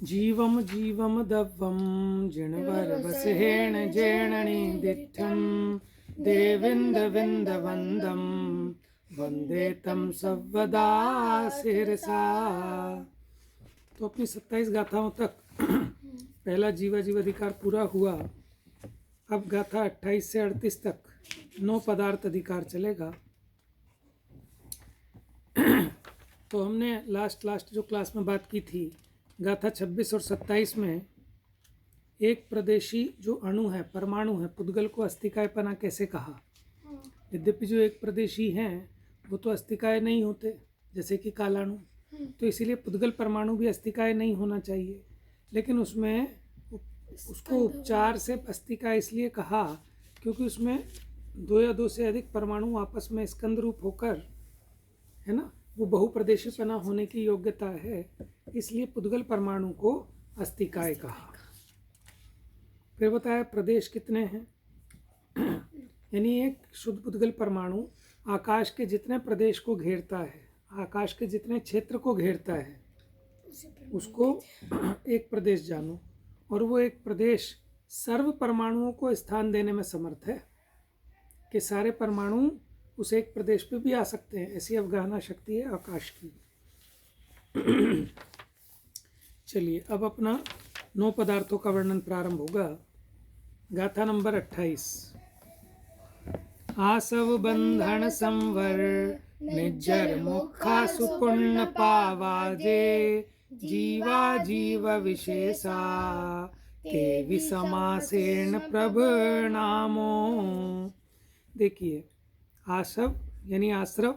जीवम जीवम दव्वम जिणवर वसहेण जेणनि दिठ्ठं देविंद विंद वंदम वंदे तम सर्वदा शिरसा। तो अपनी 27 गाथाओं तक पहला जीवा जीव अधिकार पूरा हुआ। अब गाथा 28 से 38 तक 9 पदार्थ अधिकार चलेगा। तो हमने लास्ट जो क्लास में बात की थी, गाथा 26 और 27 में एक प्रदेशी जो अणु है, परमाणु है, पुद्गल को अस्थिकायपना कैसे कहा। यद्यपि जो एक प्रदेशी हैं वो तो अस्थिकाय नहीं होते, जैसे कि कालाणु, तो इसीलिए पुद्गल परमाणु भी अस्थिकाय नहीं होना चाहिए, लेकिन उसमें उसको उपचार से अस्थिकाय इसलिए कहा क्योंकि उसमें 2 या 2 से अधिक परमाणु आपस में स्कंद रूप होकर, है ना, वो बहुप्रदेशीपना होने की योग्यता है, इसलिए पुद्गल परमाणु को अस्थिकाय कहा। फिर बताया प्रदेश कितने हैं, यानी एक शुद्ध पुद्गल परमाणु आकाश के जितने प्रदेश को घेरता है, आकाश के जितने क्षेत्र को घेरता है, उसको एक प्रदेश जानो। और वो एक प्रदेश सर्व परमाणुओं को स्थान देने में समर्थ है कि सारे परमाणु उस एक प्रदेश पे भी आ सकते हैं, ऐसी अवगाहना शक्ति है आकाश की। चलिए अब अपना 9 पदार्थों का वर्णन प्रारंभ होगा। गाथा नंबर 28। आसव बंधन संवर निज्जर मुखा सुपुण्य पावाजे जीवा जीव विशेषा ते विसमासेन प्रभ नामो। देखिए, आसव यानी आश्रव,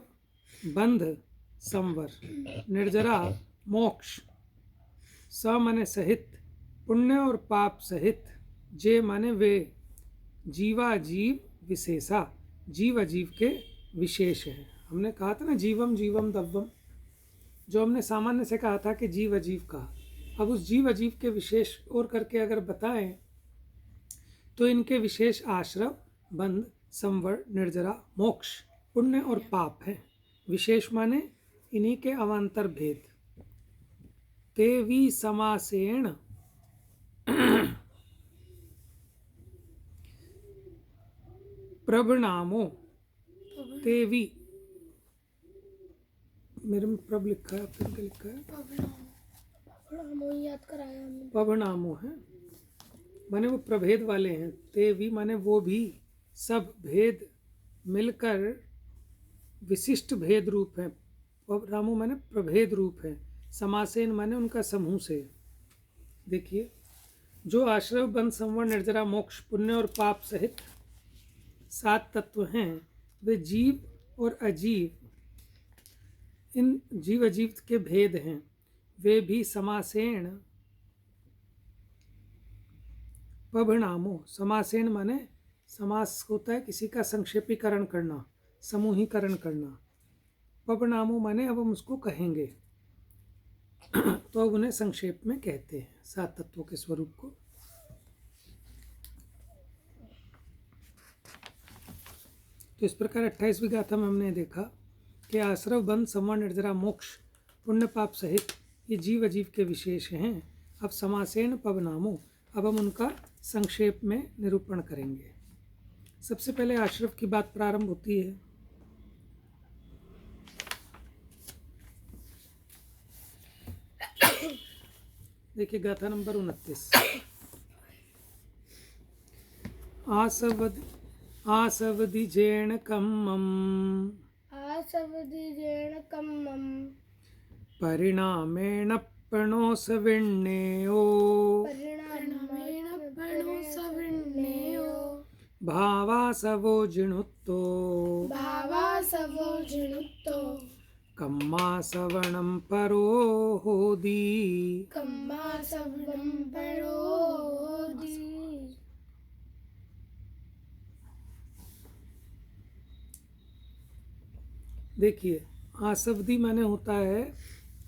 बंध संवर, निर्जरा मोक्ष, स माने सहित, पुण्य और पाप सहित, जे माने वे, जीवा जीव विशेषा, जीव अजीव के विशेष है। हमने कहा था ना जीवम जीवम दव्वम, जो हमने सामान्य से कहा था कि जीव अजीव का, अब उस जीव अजीव के विशेष और करके अगर बताएं तो इनके विशेष आश्रव, बंध, संवर, निर्जरा, मोक्ष, पुण्य और पाप है। विशेष माने इन्हीं के अवान्तर भेद। तेवी समासेन प्रभनामो, तेवी मेरे में प्रभ लिखा है, आपने क्या लिखा है? पभनामो है, माने वो प्रभेद वाले हैं। तेवी माने वो भी, सब भेद मिलकर विशिष्ट भेद रूप है। पभनामो माने प्रभेद रूप है। समासेन माने उनका समूह से। देखिए, जो आश्रव, बंध, संवर, निर्जरा, मोक्ष, पुण्य और पाप सहित 7 तत्व हैं, वे जीव और अजीव, इन जीव अजीव के भेद हैं। वे भी समासेन पभनामो, समासेन माने समास होता है किसी का संक्षेपीकरण करना, समूहीकरण करना। पभनामो माने अब हम उसको कहेंगे तो अब उन्हें संक्षेप में कहते हैं 7 तत्वों के स्वरूप को। तो इस प्रकार 28वीं गाथा में हमने देखा कि आश्रव, बंध, संवर, निर्जरा, मोक्ष, पुण्य पाप सहित ये जीव अजीव के विशेष हैं। अब समासेन पवनामो, अब हम उनका संक्षेप में निरूपण करेंगे। सबसे पहले आश्रव की बात प्रारंभ होती है। देखिए गाथा नंबर 29। आसवदिजेण कम्मम् परिणामेण प्रणोसविण्णेयो भावासवो जिणुत्तो कम्मासवणं परो होदी। देखिए, आसवदी माने होता है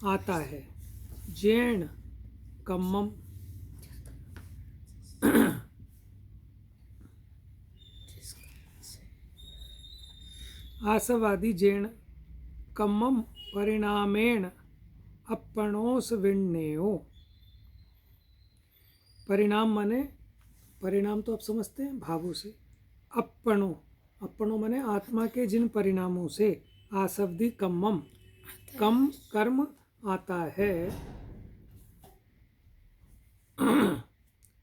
आता है, जैन कम्मम, आसवादी जैन कम्मम परिणामेण अपणोस विण्णेयो। परिणाम माने, परिणाम तो आप समझते हैं भावों से। अपणो, अपणो माने आत्मा के जिन परिणामों से आसवधि कम्मम, कम कर्म आता है।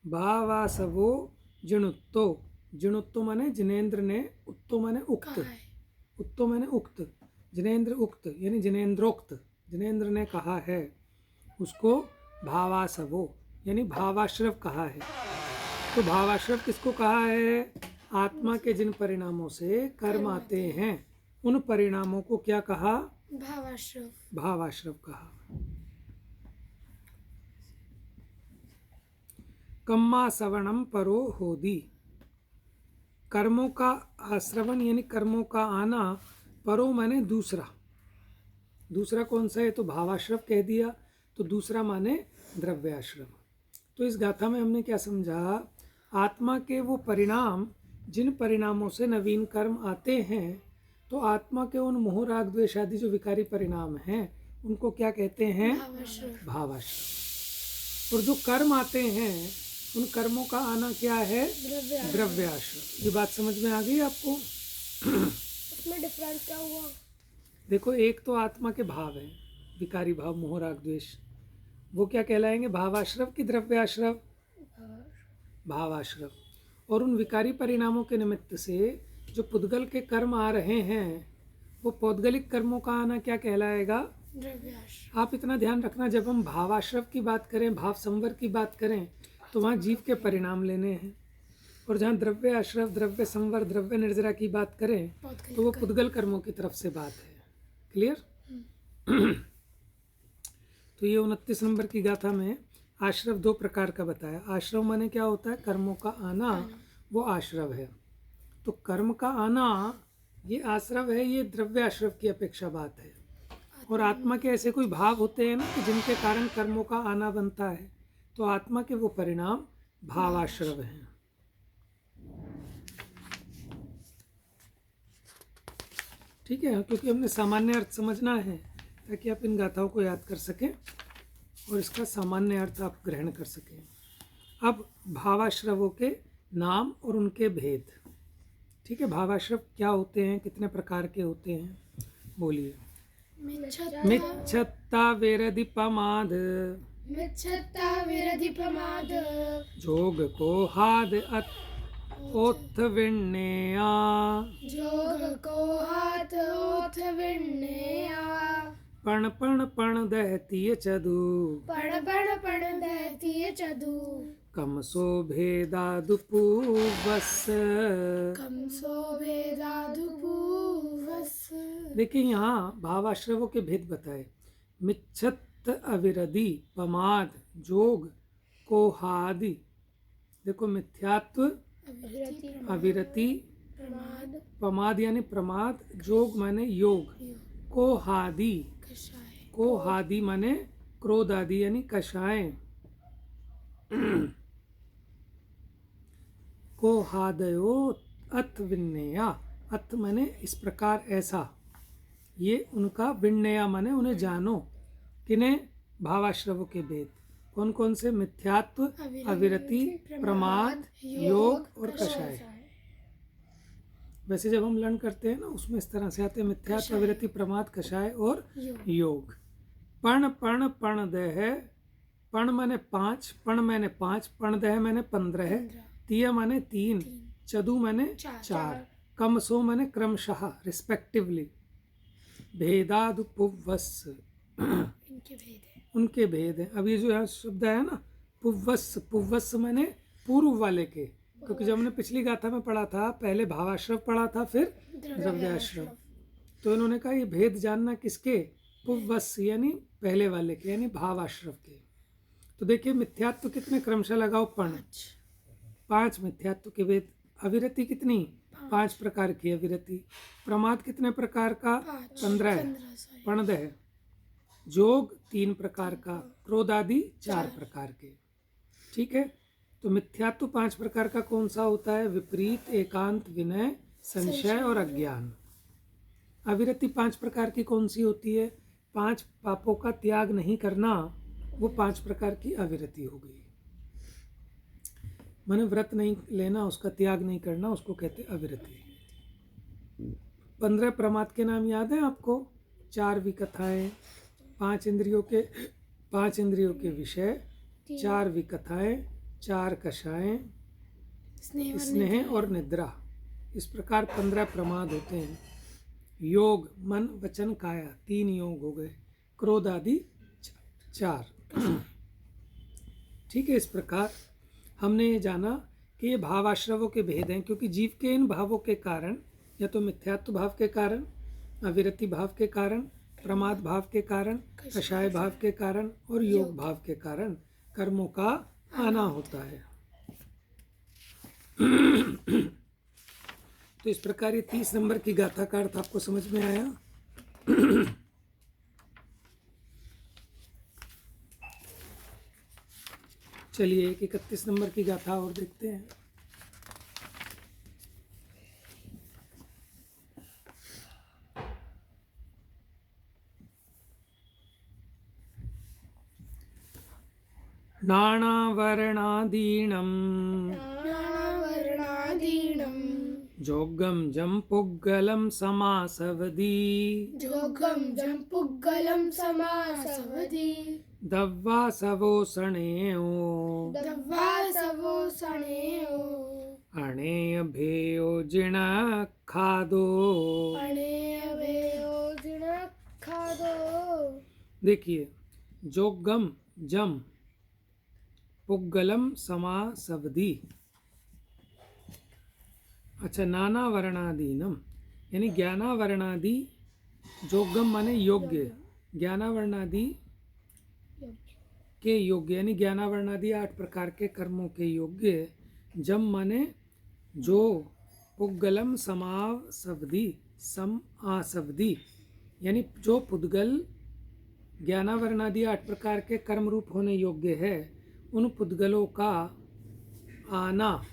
भावासवो जिणुत्तो, जिणुत्तो माने जिनेन्द्र ने, उत्तो माने उक्त, उत्तो माने उक्त, जिनेन्द्र उक्त यानी जिनेन्द्रोक्त, जिनेन्द्र ने कहा है उसको भावासवो यानी भावाश्रव कहा है। तो भावाश्रव किसको कहा है? आत्मा के जिन परिणामों से कर्म आते हैं उन परिणामों को क्या कहा? भावाश्रव, भावाश्रव कहा। कम्मा सवणम परो होदी, कर्मों का आश्रवण यानी कर्मों का आना, परो माने दूसरा, दूसरा कौन सा है? तो भावाश्रव कह दिया, तो दूसरा माने द्रव्याश्रव। तो इस गाथा में हमने क्या समझा? आत्मा के वो परिणाम जिन परिणामों से नवीन कर्म आते हैं, तो आत्मा के उन मोह राग द्वेष आदि जो विकारी परिणाम हैं उनको क्या कहते हैं? भावाश्रव। और जो कर्म आते हैं उन कर्मों का आना क्या है? द्रव्याश्रव। ये बात समझ में आ गई आपको? इसमें डिफरेंस क्या हुआ? देखो, एक तो आत्मा के भाव है, विकारी भाव, मोह राग द्वेष, वो क्या कहलाएंगे? भावाश्रव की द्रव्याश्रव? भावाश्रव। और उन विकारी परिणामों के निमित्त से जो पुद्गल के कर्म आ रहे हैं, वो पौद्गलिक कर्मों का आना क्या कहलाएगा? द्रव्याश्रव। आप इतना ध्यान रखना, जब हम भावाश्रव की बात करें, भाव संवर की बात करें, तो वहाँ जीव के परिणाम लेने हैं। और जहाँ द्रव्य आश्रव, द्रव्य संवर, द्रव्य निर्जरा की बात करें, तो वो पुद्गल कर्मों की तरफ से बात है। क्लियर? तो ये 29 नंबर की गाथा में आश्रव दो प्रकार का बताया। आश्रव माने क्या होता है? कर्मों का आना, वो आश्रव है। तो कर्म का आना ये आश्रव है, ये द्रव्य आश्रव की अपेक्षा बात है। और आत्मा के ऐसे कोई भाव होते हैं ना कि जिनके कारण कर्मों का आना बनता है, तो आत्मा के वो परिणाम भावाश्रव हैं। ठीक है, क्योंकि हमने सामान्य अर्थ समझना है ताकि आप इन गाथाओं को याद कर सकें और इसका सामान्य अर्थ आप ग्रहण कर सकें। अब भावाश्रवों के नाम और उनके भेद। ठीक है, भावाश्रव क्या होते हैं, कितने प्रकार के होते हैं, बोलिए। मिच्छत्ता विरधिपमाद, मिच्छत्ता विरधिपमाद, जोग को हाद ओथ विण्णेया, जोग को हाथ ओथ विण्णेया, पण पण पण दहतीय चदु, पण पण पण दहतीय चदु, कमसो भेदादुपूवस। कमसो भेदादुपूवस। देखिए, यहाँ भावाश्रवों के भेद बताए। मिच्छत अविरधि पमाद जोग कोहादि। देखो, मिथ्यात्व, अविरति, प्रमाद, पमाद यानी प्रमाद, जोग माने योग, कोहादि, कोहादि माने क्रोध आदि यानी कषाय, कोहादयो अथ विन्नया, अथ माने इस प्रकार ऐसा, ये उनका विण्णया माने उन्हें जानो। किन्हें? भावाश्रवों के भेद। कौन कौन से? मिथ्यात्व, अविरति, प्रमाद, योग और कषाय। वैसे जब हम लर्न करते हैं ना, उसमें इस तरह से आते हैं: मिथ्यात्व, अविरति, प्रमाद, कषाय और योग। पण पण पण दह, पण माने पांच, पण माने पांच, पण दह माने 15, तीय माने 3, चदु माने 4, कमसो माने क्रमशः, रिस्पेक्टिवली, भेदादुपुवस, उनके भेद हैं। अब ये जो यहाँ शब्द है ना, पुवस, पुवस माने पूर्व वाले के, क्योंकि जब हमने पिछली गाथा में पढ़ा था, पहले भावाश्रव पढ़ा था, फिर द्रव्याश्रव। तो इन्होंने कहा ये भेद जानना किसके? पुवस यानी पहले वाले के, यानी भावाश्रव के। तो देखिए, मिथ्यात्व कितने क्रमशः लगाओ? 5 मिथ्यात्व के भेद। अविरति कितनी? 5 प्रकार की अविरति। प्रमाद कितने प्रकार का? 15। पणदह, जोग 3 प्रकार का, क्रोध आदि 4 प्रकार के। ठीक है, तो मिथ्यात्व 5 प्रकार का कौन सा होता है? विपरीत, एकांत, विनय, संशय और अज्ञान। अविरति 5 प्रकार की कौन सी होती है? 5 पापों का त्याग नहीं करना, वो 5 प्रकार की अविरति हो गई। माने व्रत नहीं लेना, उसका त्याग नहीं करना, उसको कहते अविरति। 15 प्रमाद के नाम याद हैं आपको? 4 विकथाएं, 5 इंद्रियों के विषय, 4 विकथाएं, 4 कषाएं, स्नेह और निद्रा। इस प्रकार 15 प्रमाद होते हैं। योग मन वचन काया, 3 योग हो गए, क्रोध आदि 4। ठीक है। इस प्रकार हमने ये जाना कि ये भावाश्रवों के भेद हैं, क्योंकि जीव के इन भावों के कारण, या तो मिथ्यात्व भाव के कारण, अविरति भाव के कारण, प्रमाद भाव के कारण, कषाय भाव के कारण और योग भाव के कारण कर्मों का आना होता है। तो इस प्रकार ये 30 नंबर की गाथा का अर्थ आपको समझ में आया। चलिए 31 नंबर की गाथा और देखते हैं। नानावर्णादीनं जोगं जम्पुग्गलं समासवदी जोगम जम पुग्गलम समासवदी दव्वासवोसणेयो दव्वा सवो सणेयो अणेय भेयो जिणखादो। अणेवेयो जिणखादो। देखिए, जोगम जम पुग्गलम समासवदी। अच्छा, नाना वर्णादीनम यानी ज्ञानावर्णादि, जोगम माने योग्य, ज्ञानावर्णादि के योग्य यानी ज्ञानावर्णादि 8 प्रकार के कर्मों के योग्य। जम माने जो, पुग्गलम समासवदी सम आसवदी यानी जो पुद्गल ज्ञानावर्णादि 8 प्रकार के कर्म रूप होने योग्य है, उन पुद्गलों का आना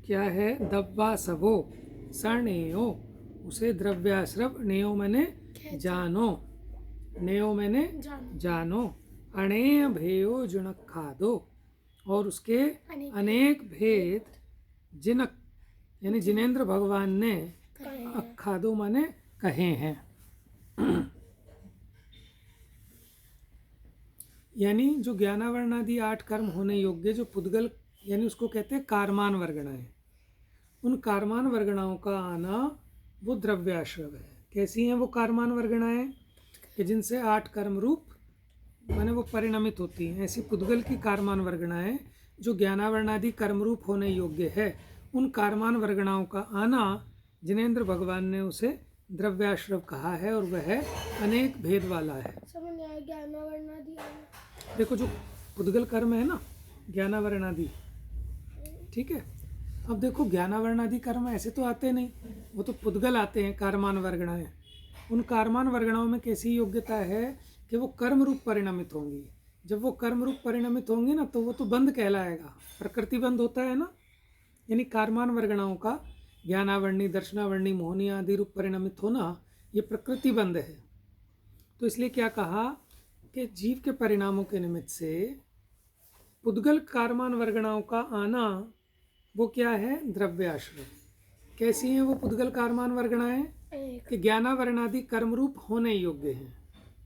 क्या है? दव्वा सवो सणेयो, उसे द्रव्याश्रव, नेयो मैंने जानो, नेयो मैंने जानो, अणेय भेयो जिणखादो, और उसके अनेक भेद जिनक यानी जिनेंद्र भगवान ने अखादो माने कहे हैं। यानी जो ज्ञानावर्णादि 8 कर्म होने योग्य जो पुद्गल यानी उसको कहते हैं कारमान वर्गणाएं, उन कारमान वर्गणाओं का आना वो द्रव्याश्रव है। कैसी हैं वो कारमान वर्गणाएं? कि जिनसे 8 कर्म रूप माने वो परिणमित होती हैं। ऐसी पुद्गल की कारमान वर्गणाएं जो ज्ञानावर्णादि कर्म रूप होने योग्य है, उन कारमान वर्गणाओं का आना जिनेंद्र भगवान ने उसे द्रव्याश्रव कहा है, और वह अनेक भेद वाला है। समझ आया ज्ञानावर्णादि। देखो, जो पुद्गल कर्म है ना ज्ञानावर्णादि, ठीक है। अब देखो, ज्ञानावर्णादि कर्म ऐसे तो आते नहीं, वो तो पुद्गल आते हैं, कारमान वर्गणाएं। उन कारमान वर्गणाओं में कैसी योग्यता है कि वो कर्म रूप परिणमित होंगी। जब वो कर्म रूप परिणमित होंगी ना, तो वो तो बंध कहलाएगा, प्रकृति बंध होता है ना। यानी कारमान वर्गणाओं का ज्ञानावर्णी, दर्शनावर्णी, मोहनी आदि रूप परिणमित होना, ये प्रकृति बंध है। तो इसलिए क्या कहा कि जीव के परिणामों के निमित्त से पुद्गल कारमान वर्गणाओं का आना वो क्या है? द्रव्याश्रय। कैसी हैं वो पुद्गल कारमान वर्गणाएं? कि ज्ञानावर्णादि कर्म रूप होने योग्य हैं।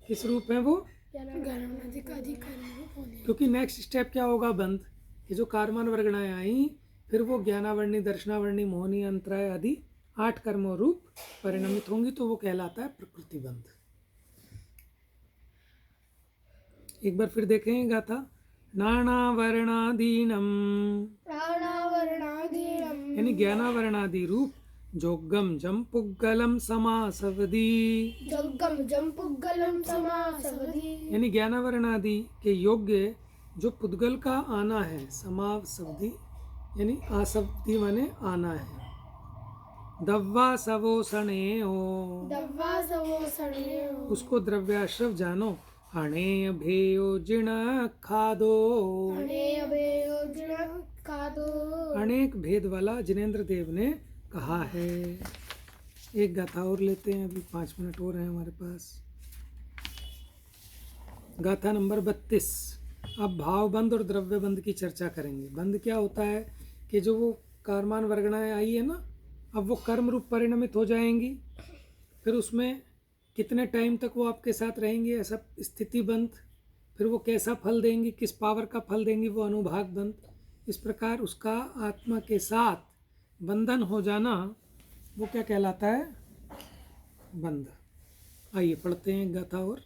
किस रूप हैं वो? ज्ञानावर्णादि का अधिकरण रूप होने। क्योंकि नेक्स्ट स्टेप क्या होगा? बंध। कि जो कारमान वर्गणाएं आई, फिर वो ज्ञानावर्णी, दर्शनावर्णी, मोहनी, अंतराय आदि 8 कर्मों रूप परिणमित होंगी, तो वो कहलाता है प्रकृति बंध। एक बार फिर देखें गाथा। नानावर्णादीनम यानी ज्ञानावर्णादि रूप जोगम जम पुग्गलम समासवदी, जोगम जम पुग्गलम समासवदी यानी ज्ञानावर्णादि के योग्य जो पुद्गल का आना है, समासवदी यानी आसवदी माने आना है। दव्वा सवो सणेयो, दव्वा सवो सणेयो, उसको द्रव्याश्रव जानो। अणेय भेयो जिणखादो, अणेय भेयो जिणखादो, अनेक भेद वाला जिनेंद्र देव ने कहा है। एक गाथा और लेते हैं, अभी 5 मिनट और हैं हमारे पास। गाथा नंबर 32। अब भाव बंध और द्रव्य बंध की चर्चा करेंगे। बंध क्या होता है कि जो वो कर्मान वर्गणाएं आई है ना, अब वो कर्म रूप परिणमित हो जाएंगी, फिर उसमें कितने टाइम तक वो आपके साथ रहेंगी, ऐसा स्थिति बंध। फिर वो कैसा फल देंगी, किस पावर का फल देंगी, वो अनुभाग बंध। इस प्रकार उसका आत्मा के साथ बंधन हो जाना वो क्या कहलाता है, बंध। आइए पढ़ते हैं गाथा। और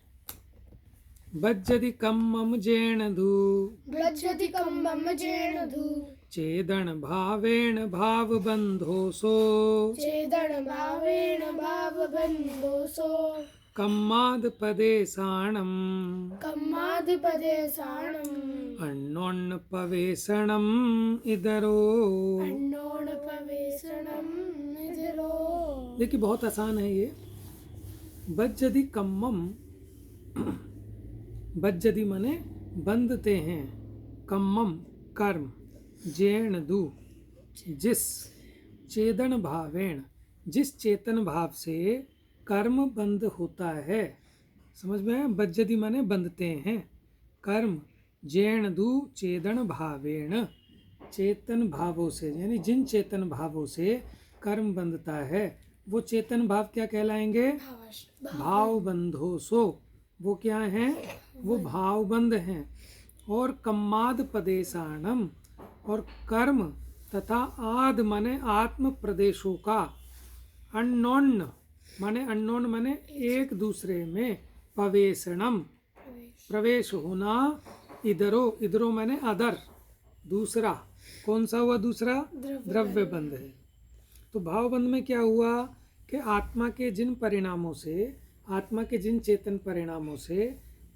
बज्जति कम्मम जेण धू ब्रजति कम्बम जेण धू चेदन भावेण भाव बंधोसो चेदन भावेन भाव बंधोसो कम्माद पदेशाणम कम्माधिपदे साणम अन्नोन्न पवेशणम इधरो। अन्नोण पवेशणम निधरो। देखिए बहुत आसान है ये। बज्जदि कम्मम, बज्जदि माने बंधते हैं, कम्मम कर्म, जेण दु जिस, चेदन भावेण जिस चेतन भाव से कर्म बंध होता है। समझ में आया? बज्जदि माने बंधते हैं कर्म, जेण दु चेदन भावेण चेतन भावों से, यानी जिन चेतन भावों से कर्म बंधता है वो चेतन भाव क्या कहलाएंगे, भाव बंधो सो। वो क्या हैं, वो भाव बंध हैं। और कम्माद पदेशाणम, और कर्म तथा आद माने आत्म प्रदेशों का, अन्नोन्न माने एक दूसरे में, पवेशणम प्रवेश होना, इधरो माने अदर दूसरा। कौन सा हुआ दूसरा, द्रव्य बंध है। तो भाव बंध में क्या हुआ कि आत्मा के जिन परिणामों से, आत्मा के जिन चेतन परिणामों से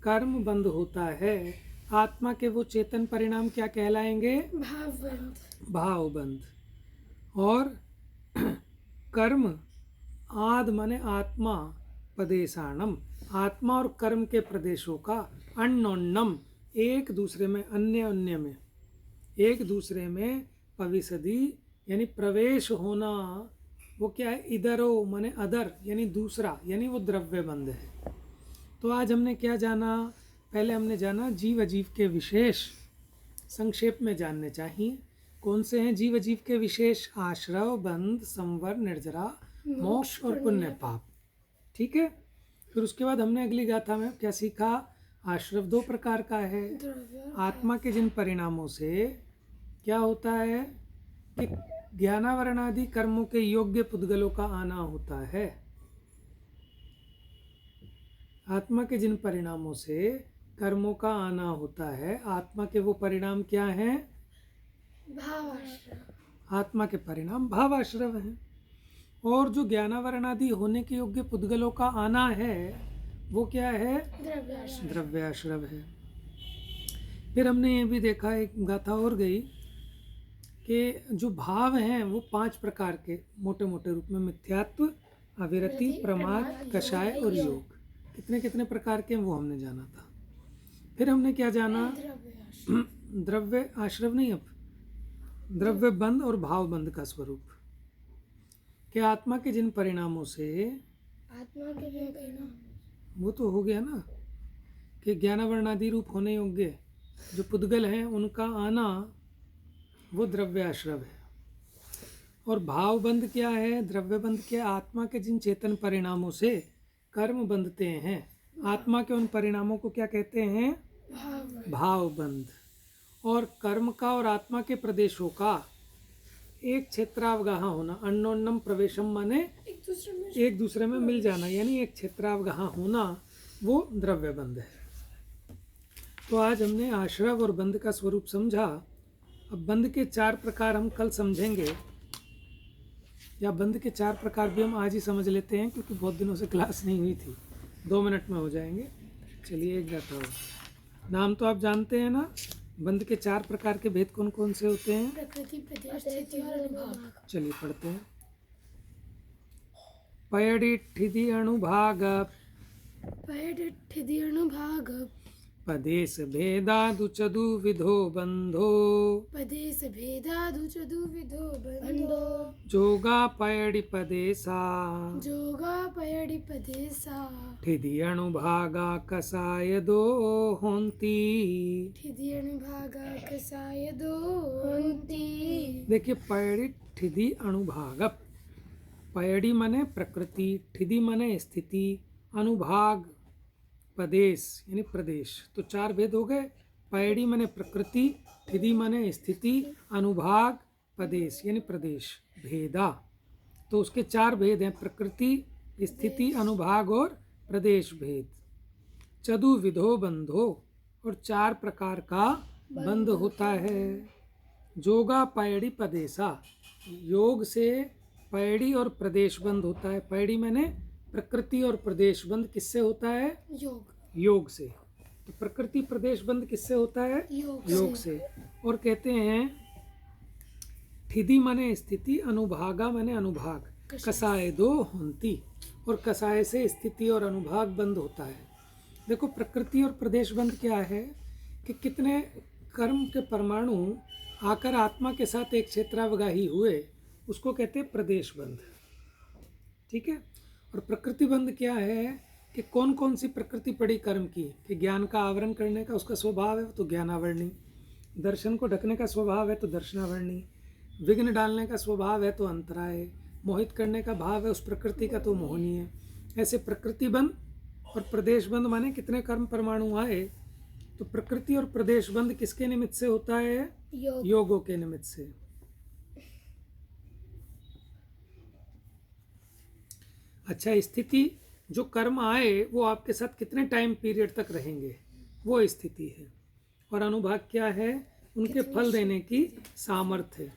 कर्म बंध होता है, आत्मा के वो चेतन परिणाम क्या कहलाएंगे, भावबंध। भावबंध। और कर्म आद माने आत्मा, पदेशाणम आत्मा और कर्म के प्रदेशों का, अन्नोन्नम एक दूसरे में, अन्य में, एक दूसरे में, पविसदी यानी प्रवेश होना। वो क्या है, इधरो माने अदर यानी दूसरा, यानी वो द्रव्य बंध है। तो आज हमने क्या जाना, पहले हमने जाना जीव अजीव के विशेष, संक्षेप में जानने चाहिए। कौन से हैं जीव अजीव के विशेष, आश्रव, बंध, संवर, निर्जरा, मोक्ष और पुण्य पाप। ठीक है। फिर उसके बाद हमने अगली गाथा में क्या सीखा, आश्रव दो प्रकार का है। आत्मा के जिन परिणामों से क्या होता है कि ज्ञानावरणादि कर्मों के योग्य पुद्गलों का आना होता है। आत्मा के जिन परिणामों से कर्मों का आना होता है, आत्मा के वो परिणाम क्या हैं, भावाश्रव। आत्मा के परिणाम भावाश्रव हैं। और जो ज्ञानावरणादि होने के योग्य पुद्गलों का आना है वो क्या है, द्रव्याश्रव। द्रव्याश्रव है। फिर हमने ये भी देखा, एक गाथा और गई कि जो भाव हैं वो 5 प्रकार के मोटे मोटे रूप में, मिथ्यात्व, अविरति, प्रमाद, कषाय और योग। कितने कितने प्रकार के हैं वो हमने जाना था। फिर हमने क्या जाना, द्रव्याश्रव। द्रव्य आश्रव नहीं, अब द्रव्य बंध और भाव बंध का स्वरूप। कि आत्मा के जिन परिणामों से, आत्मा के लिए कहना, वो तो हो गया ना कि ज्ञानावरणादि रूप होने योग्य जो पुद्गल हैं उनका आना, वो द्रव्याश्रव है। और भाव बंध क्या है, द्रव्य बंध क्या, आत्मा के जिन चेतन परिणामों से कर्म बंधते हैं, आत्मा के उन परिणामों को क्या कहते हैं, भाव बंध। और कर्म का और आत्मा के प्रदेशों का एक क्षेत्रावगाह होना, अन्नोन्नम प्रवेशम माने एक दूसरे में मिल जाना, यानी एक क्षेत्रावगाह होना, वो द्रव्य बंध है। तो आज हमने आश्रव और बंध का स्वरूप समझा। अब बंध के 4 प्रकार हम कल समझेंगे, या बंध के 4 प्रकार भी हम आज ही समझ लेते हैं क्योंकि बहुत दिनों से क्लास नहीं हुई थी। 2 मिनट में हो जाएंगे। चलिए एक गाथा हो, नाम तो आप जानते हैं ना, बंध के 4 प्रकार के भेद कौन कौन से होते हैं, प्रकृति, प्रदेश, स्थिति और अनुभाग। चलिए पढ़ते हैं। पयडिठिधि अणुभाग, पयडिठिधि अनुभाग, पदेश भेदादु चतुर्विधो बंधो पदेश भेदादु चतुर्विधो बंधो जोगा पयडि पदेसा जोगा पयडि पदेसा ठिधि अणुभागा कसाय दो होंती। ठिदियन भागा कसाय दो होंती। देखिए पयडि ठिधि अणुभाग, पयडि माने प्रकृति, ठिधि माने स्थिति, अनुभाग प्रदेश यानी प्रदेश। तो चार भेद हो गए। पयडि माने प्रकृति, ठिधि माने स्थिति, अनुभाग प्रदेश यानी प्रदेश। भेदा तो उसके चार भेद हैं, प्रकृति, स्थिति, अनुभाग और प्रदेश भेद। चतुर्विधो बंधो और चार प्रकार का बंध होता है। जोगा पयडि प्रदेशा, योग से पयडि और प्रदेश बंध होता है। पयडि मैंने प्रकृति और प्रदेश बंध किससे होता है? योग। योग से। तो प्रकृति प्रदेश बंध किससे होता है? योग से। और कहते हैं ठिधि माने स्थिति, अनुभागा माने अनुभाग, कसाय दो होंती, और कसाय से स्थिति और अनुभाग बंध होता है। देखो प्रकृति और प्रदेश बंध क्या है कि कितने कर्म के परमाणु आकर आत्मा के साथ एक क्षेत्रावगाही हुए, उसको कहते हैं प्रदेश बंध। ठीक है। और प्रकृति बंध क्या है कि कौन कौन सी प्रकृति पड़ी कर्म की, कि ज्ञान का आवरण करने का उसका स्वभाव है तो ज्ञानावरणी, दर्शन को ढकने का स्वभाव है तो दर्शनावरणी, विघ्न डालने का स्वभाव है तो अंतराय, मोहित करने का भाव है उस प्रकृति का तो मोहनीय। ऐसे प्रकृति बंध और प्रदेश बंध माने कितने कर्म परमाणु आए। तो प्रकृति और प्रदेश बंध किसके निमित्त से होता है? योगों के निमित्त से। अच्छा, स्थिति जो कर्म आए वो आपके साथ कितने टाइम पीरियड तक रहेंगे, वो स्थिति है। और अनुभाग क्या है? उनके फल देने की सामर्थ्य है,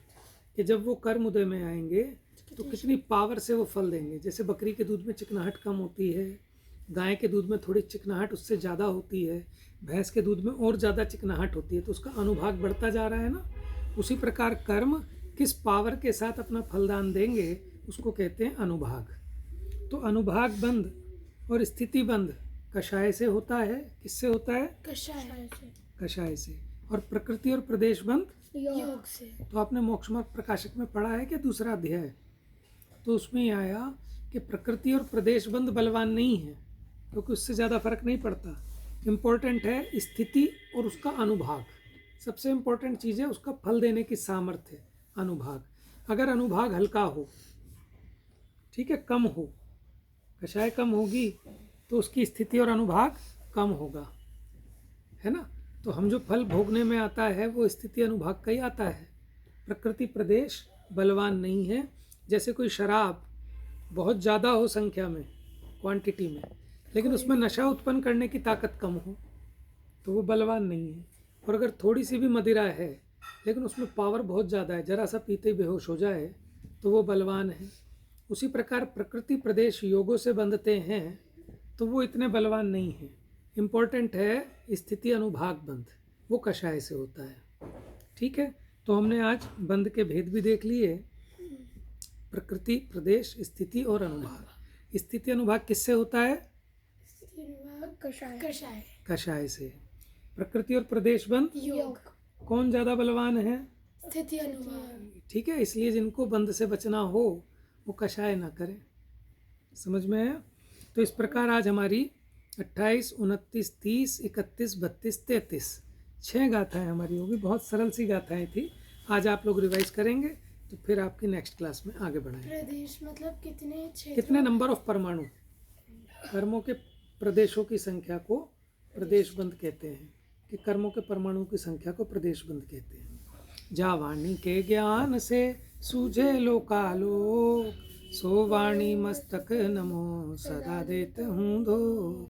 कि जब वो कर्म उदय में आएंगे तो कितनी पावर से वो फल देंगे। जैसे बकरी के दूध में चिकनाहट कम होती है, गाय के दूध में थोड़ी चिकनाहट उससे ज़्यादा होती है, भैंस के दूध में और ज़्यादा चिकनाहट होती है, तो उसका अनुभाग बढ़ता जा रहा है ना। उसी प्रकार कर्म किस पावर के साथ अपना फलदान देंगे उसको कहते हैं अनुभाग। तो अनुभाग बंध और स्थिति बंध कषाय से होता है। किससे होता है? कषाय से। कषाय से। और प्रकृति और प्रदेश बंध योग से। तो आपने मोक्ष मार्ग प्रकाशक में पढ़ा है कि दूसरा अध्याय, तो उसमें ही आया कि प्रकृति और प्रदेश बंध बलवान नहीं है, क्योंकि उससे ज़्यादा फर्क नहीं पड़ता। इम्पोर्टेंट है स्थिति और उसका अनुभाग। सबसे इम्पोर्टेंट चीज़ है उसका फल देने की सामर्थ्य, अनुभाग। अगर अनुभाग हल्का हो, ठीक है, कम हो, कषाय कम होगी तो उसकी स्थिति और अनुभाग कम होगा, है ना। तो हम जो फल भोगने में आता है वो स्थिति अनुभाग का ही आता है। प्रकृति प्रदेश बलवान नहीं है। जैसे कोई शराब बहुत ज़्यादा हो संख्या में, क्वांटिटी में, लेकिन उसमें नशा उत्पन्न करने की ताकत कम हो तो वो बलवान नहीं है। और अगर थोड़ी सी भी मदिरा है लेकिन उसमें पावर बहुत ज़्यादा है, जरा सा पीते ही बेहोश हो जाए तो वो बलवान है। उसी प्रकार प्रकृति प्रदेश योगों से बंधते हैं तो वो इतने बलवान नहीं है। इम्पोर्टेंट है स्थिति अनुभाग बंध, वो कषाय से होता है। ठीक है। तो हमने आज बंध के भेद भी देख लिए, प्रकृति प्रदेश स्थिति और अनुभाग। स्थिति अनुभाग किससे होता है? कषाय। कषाय से। प्रकृति और प्रदेश बंध योग। कौन ज़्यादा बलवान है? स्थिति अनुभाग। ठीक है। इसलिए जिनको बंध से बचना हो वो कषाय ना करें। समझ में आया? तो इस प्रकार आज हमारी 28, 29, 30, 31, 32, 33 6 गाथाएँ हमारी होगी। बहुत सरल सी गाथाएँ थी। आज आप लोग रिवाइज करेंगे तो फिर आपकी नेक्स्ट क्लास में आगे बढ़ाएंगे। प्रदेश मतलब कितने नंबर ऑफ परमाणु, कर्मों के प्रदेशों की संख्या को प्रदेश बंध कहते हैं, कि कर्मों के परमाणु की संख्या को प्रदेश बंध कहते हैं। जा वाणी के ज्ञान से सूझे लोकालोक, सो वाणी मस्तक नमो सदा देत हूँ धो।